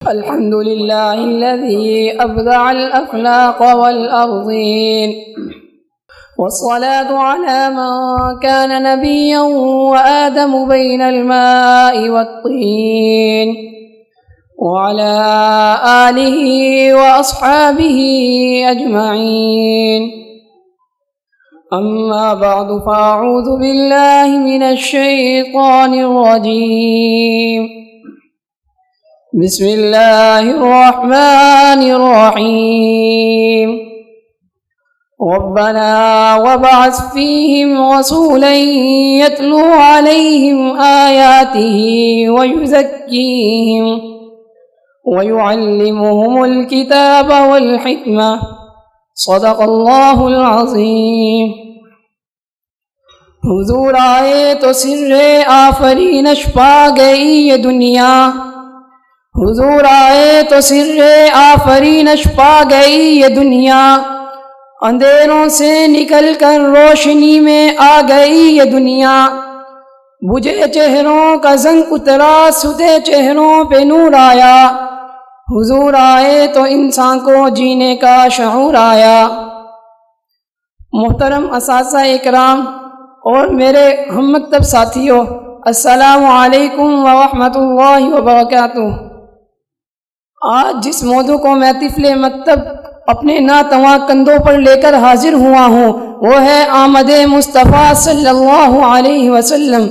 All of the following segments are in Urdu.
الحمد لله الذي أبدع الأخلاق والأرضين، والصلاة على من كان نبيا وآدم بين الماء والطين، وعلى آله وأصحابه أجمعين. أما بعد، فأعوذ بالله من الشيطان الرجيم. بسم الله الرحمن الرحيم. ربنا وابعث فيهم رسولا يتلو عليهم آياته ويزكيهم ويعلمهم الكتاب والحكمة. صدق اللہ العظیم۔ حضور آئے تو سر آفرینش پا گئی یہ دنیا، حضور آئے تو سر آفرینش پا گئی یہ دنیا، اندھیروں سے نکل کر روشنی میں آ گئی یہ دنیا، بجھے چہروں کا زنگ اترا، سدے چہروں پہ نور آیا، حضور آئے تو انسان کو جینے کا شعور آیا۔ محترم اساتذہ اکرام اور میرے ہم مکتب ساتھیوں، السلام علیکم ورحمۃ اللہ وبرکاتہ۔ آج جس موضوع کو میں طفل مکتب اپنے ناتواں کندھوں پر لے کر حاضر ہوا ہوں وہ ہے آمد مصطفیٰ صلی اللہ علیہ وسلم۔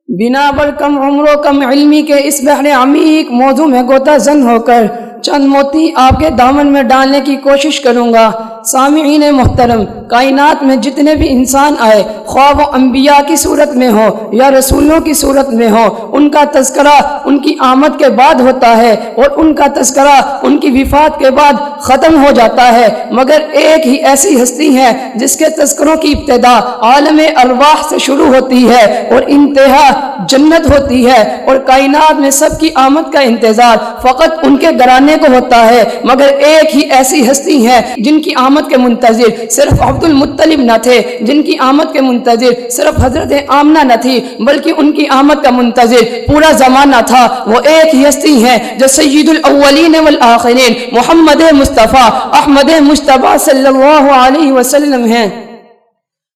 بنا بر کم عمر و کم علمی کے اس بحر عمیق موضوع میں غوطہ زن ہو کر چند موتی آپ کے دامن میں ڈالنے کی کوشش کروں گا۔ سامعین محترم، کائنات میں جتنے بھی انسان آئے، خواہ وہ انبیاء کی صورت میں ہو یا رسولوں کی صورت میں ہو، ان کا تذکرہ ان کی آمد کے بعد ہوتا ہے اور ان کا تذکرہ ان کی وفات کے بعد ختم ہو جاتا ہے، مگر ایک ہی ایسی ہستی ہے جس کے تذکروں کی ابتدا عالم ارواح سے شروع ہوتی ہے اور انتہا جنت ہوتی ہے، اور کائنات میں سب کی آمد کا انتظار فقط ان کے گھرانے کو ہوتا ہے، مگر ایک ہی ایسی ہستی ہے جن کی آمد کے منتظر صرف عبد المطلب نہ تھے، جن کی آمد کے منتظر صرف حضرت آمنہ نہ تھی، بلکہ ان کی آمد کا منتظر پورا زمانہ تھا۔ وہ ایک ہی ہستی ہے جو سید الاولین والآخرین محمد مصطفیٰ احمد مجتبیٰ صلی اللہ علیہ وسلم ہیں۔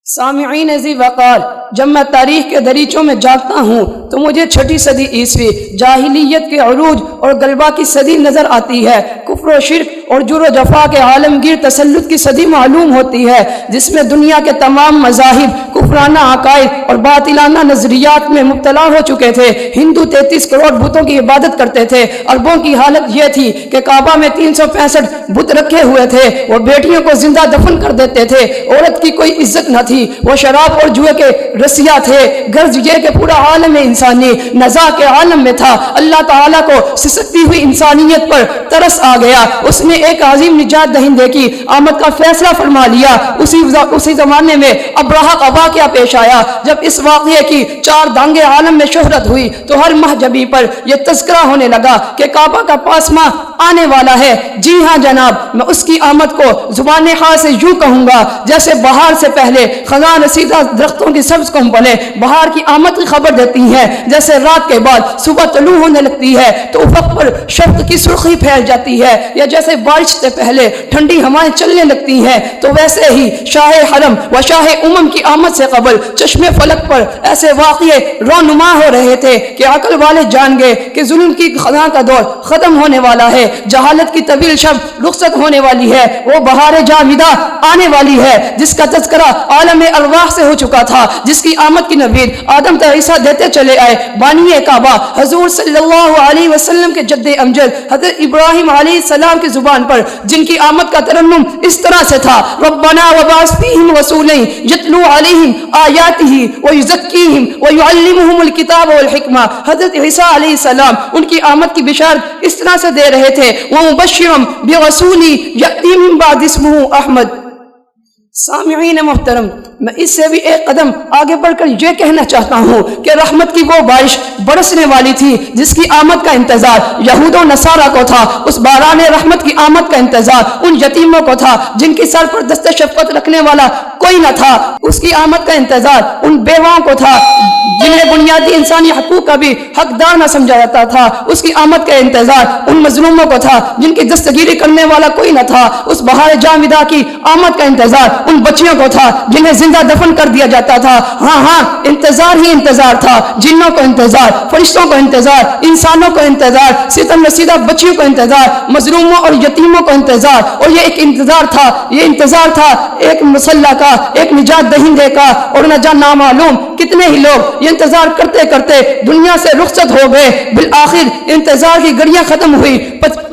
سامعین ذی وقار، جب میں تاریخ کے دریچوں میں جاگتا ہوں تو مجھے 6 صدی عیسوی جاہلیت کے عروج اور غلبہ کی صدی نظر آتی ہے، کفر و شرک اور جور و جفا کے عالمگیر تسلط کی صدی معلوم ہوتی ہے، جس میں دنیا کے تمام مذاہب کفرانہ عقائد اور باطلانہ نظریات میں مبتلا ہو چکے تھے۔ ہندو 33 کروڑ بتوں کی عبادت کرتے تھے۔ عربوں کی حالت یہ تھی کہ کعبہ میں 365 بت رکھے ہوئے تھے، وہ بیٹیوں کو زندہ دفن کر دیتے تھے، عورت کی کوئی عزت نہ تھی، وہ شراب اور جوئے کے رسیا تھے۔ غرض یہ کہ پورا عالم انسانی نزاع کے عالم میں تھا۔ اللہ تعالیٰ کو سسکتی ہوئی انسانیت پر ترس آ گیا، اس نے ایک عظیم نجات دہندے کی آمد کا فیصلہ فرما لیا۔ اسی زمانے میں ابرہہ کا واقعہ پیش آیا۔ جب اس واقعے کی 4 دانگے عالم میں شہرت ہوئی تو ہر مہجبی پر یہ تذکرہ ہونے لگا کہ کعبہ کا پاسماں آنے والا ہے۔ جی ہاں جناب، میں اس کی آمد کو زبان حال سے یوں کہوں گا جیسے بہار سے پہلے خزاں رسیدہ درختوں کی سبز کمپلیں بہار کی آمد کی خبر دیتی ہیں، جیسے رات کے بعد صبح طلوع ہونے لگتی ہے تو افق پر شفق کی سرخی پھیل جاتی ہے، یا جیسے بارش سے پہلے ٹھنڈی ہوائیں چلنے لگتی ہیں، تو ویسے ہی شاہ حرم و شاہ امم کی آمد سے قبل چشم فلک پر ایسے واقعے رونما ہو رہے تھے کہ عقل والے جان گئے کہ ظلم کی خزاں کا دور ختم ہونے والا ہے، جہالت کی طویل شب رخصت ہونے والی ہے، وہ بہار جاویدہ آنے والی ہے جس کا تذکرہ عالم ارواح سے ہو چکا تھا، جس کی آمد کی نوید آدم تا عیسیٰ دیتے چلے آئے۔ بانی کعبہ حضور صلی اللہ علیہ وسلم کے جد امجد حضرت ابراہیم علیہ السلام کی زبان پر جن کی آمد کا ترنم اس طرح سے تھا، ربنا وبعث فیہم رسولا یتلو علیہم آیاتہ ویزکیہم ویعلمہم الکتاب والحکمہ۔ حضرت عیسیٰ علیہ السلام ان کی آمد کی بشارت اس طرح سے دے رہے تھے، ومبشرا برسول یأتی من بعد اسمہ احمد۔ سامعین محترم، میں اس سے بھی ایک قدم آگے بڑھ کر یہ کہنا چاہتا ہوں کہ رحمت کی وہ بارش برسنے والی تھی جس کی آمد کا انتظار یہود و نصارہ کو تھا، اس باران رحمت کی آمد کا انتظار ان یتیموں کو تھا جن کی سر پر دست شفقت رکھنے والا کوئی نہ تھا، اس کی آمد کا انتظار ان بیواؤں کو تھا جنہیں بنیادی انسانی حقوق کا بھی حقدار نہ سمجھا جاتا تھا، اس کی آمد کا انتظار ان مظلوموں کو تھا جن کی دستگیری کرنے والا کوئی نہ تھا، اس بہار جامدہ کی آمد کا انتظار ان بچیوں کو تھا جنہیں زندہ دفن کر دیا جاتا تھا۔ ہاں انتظار ہی انتظار تھا، جنوں کو انتظار، فرشتوں کو انتظار، انسانوں کو انتظار، ستم رسیدہ بچیوں کو انتظار، مظلوموں اور یتیموں کو انتظار، اور یہ ایک انتظار تھا، یہ انتظار تھا ایک مسلح کا، ایک نجات دہندے کا، اور نہ جان نامعلوم کتنے ہی لوگ یہ انتظار کرتے کرتے دنیا سے رخصت ہو گئے۔ بالآخر انتظار کی گھڑیاں ختم ہوئی۔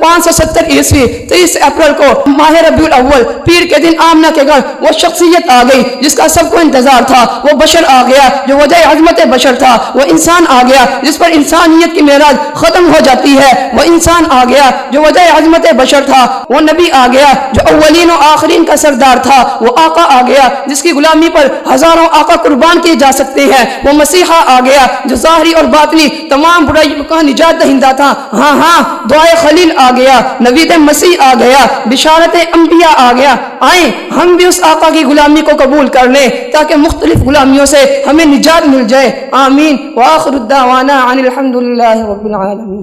570 عیسوی 23 اپریل کو ماہ ربیع الاول پیر کے دن آمنہ کے گھر وہ شخصیت آ گئی جس کا سب کو انتظار تھا، وہ بشر آ گیا جو وجہ عظمت بشر تھا، وہ انسان آ گیا جس پر انسانیت کی معراج ختم ہو جاتی ہے، وہ انسان آ گیا جو وجہ عظمت بشر تھا، وہ نبی آ گیا جو اولین و آخرین کا سردار تھا، وہ آقا آ گیا جس کی غلامی پر ہزاروں آقا قربان کیے جا سکتے ہیں، وہ مسیحا آ گیا جو ظاہری اور باطنی تمام برائیوں کا نجات دہندہ تھا۔ ہاں دعائے خلیل آ گیا، نوید مسیح آ گیا، بشارت انبیاء آ گیا۔ آئیں ہم بھی اس آقا کی غلامی کو قبول کر لیں تاکہ مختلف غلامیوں سے ہمیں نجات مل جائے۔ آمین۔ وآخر الدعوانا عن الحمد للہ رب العالمین۔